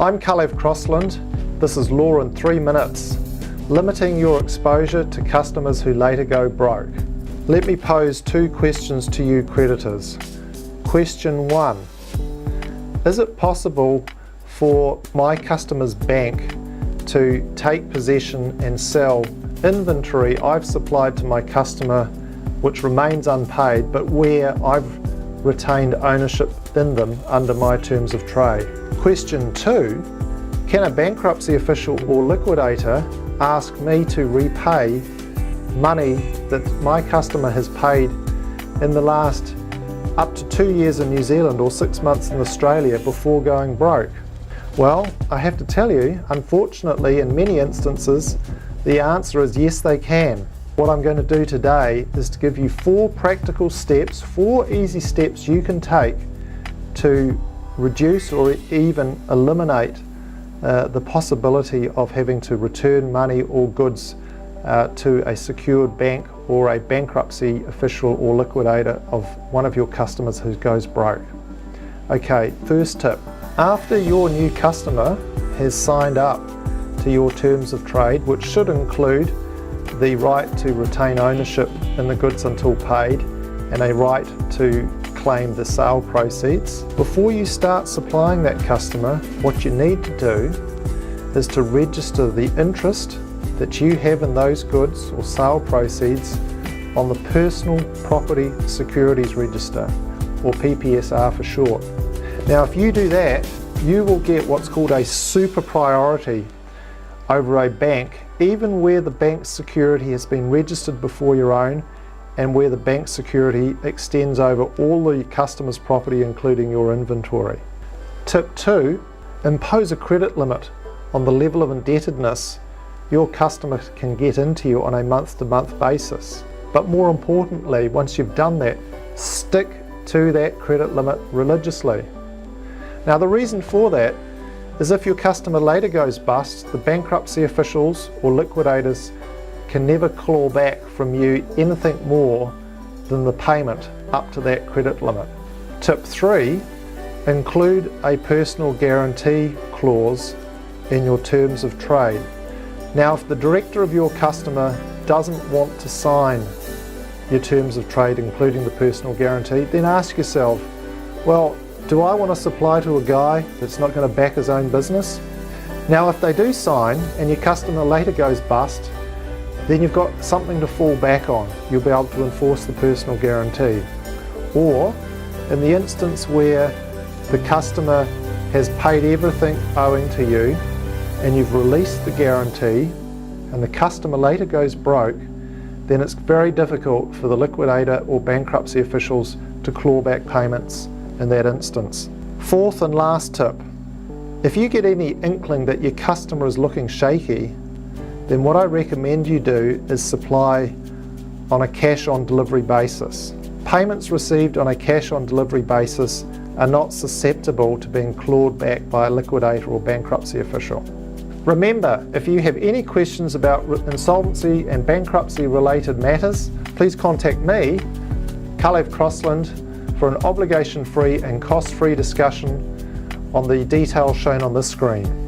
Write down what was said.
I'm Kalev Crossland. This is Law in 3 minutes, limiting your exposure to customers who later go broke. Let me pose 2 questions to you creditors. Question 1. Is it possible for my customer's bank to take possession and sell inventory I've supplied to my customer which remains unpaid, but where I've retained ownership in them under my terms of trade? Question 2, can a bankruptcy official or liquidator ask me to repay money that my customer has paid in the last up to 2 years in New Zealand or 6 months in Australia before going broke? Well, I have to tell you, unfortunately, in many instances, the answer is yes, they can. What I'm going to do today is to give you 4 practical steps, 4 easy steps you can take to reduce or even eliminate the possibility of having to return money or goods to a secured bank or a bankruptcy official or liquidator of one of your customers who goes broke. Okay, first tip. After your new customer has signed up to your terms of trade, which should include the right to retain ownership in the goods until paid and a right to claim the sale proceeds, before you start supplying that customer, what you need to do is to register the interest that you have in those goods or sale proceeds on the Personal Property Securities Register, or PPSR for short. Now, if you do that, you will get what's called a super priority over a bank, even where the bank's security has been registered before your own and where the bank's security extends over all the customer's property, including your inventory. Tip 2, impose a credit limit on the level of indebtedness your customer can get into you on a month-to-month basis. But more importantly, once you've done that, stick to that credit limit religiously. Now, the reason for that is if your customer later goes bust, the bankruptcy officials or liquidators can never claw back from you anything more than the payment up to that credit limit. Tip 3, include a personal guarantee clause in your terms of trade. Now, if the director of your customer doesn't want to sign your terms of trade, including the personal guarantee, then ask yourself, well, do I want to supply to a guy that's not going to back his own business? Now, if they do sign and your customer later goes bust, then you've got something to fall back on. You'll be able to enforce the personal guarantee. Or, in the instance where the customer has paid everything owing to you and you've released the guarantee and the customer later goes broke, then it's very difficult for the liquidator or bankruptcy officials to claw back payments in that instance. 4th and last tip, if you get any inkling that your customer is looking shaky, then what I recommend you do is supply on a cash on delivery basis. Payments received on a cash on delivery basis are not susceptible to being clawed back by a liquidator or bankruptcy official. Remember, if you have any questions about insolvency and bankruptcy related matters, please contact me, Kalev Crossland, for an obligation-free and cost-free discussion on the details shown on this screen.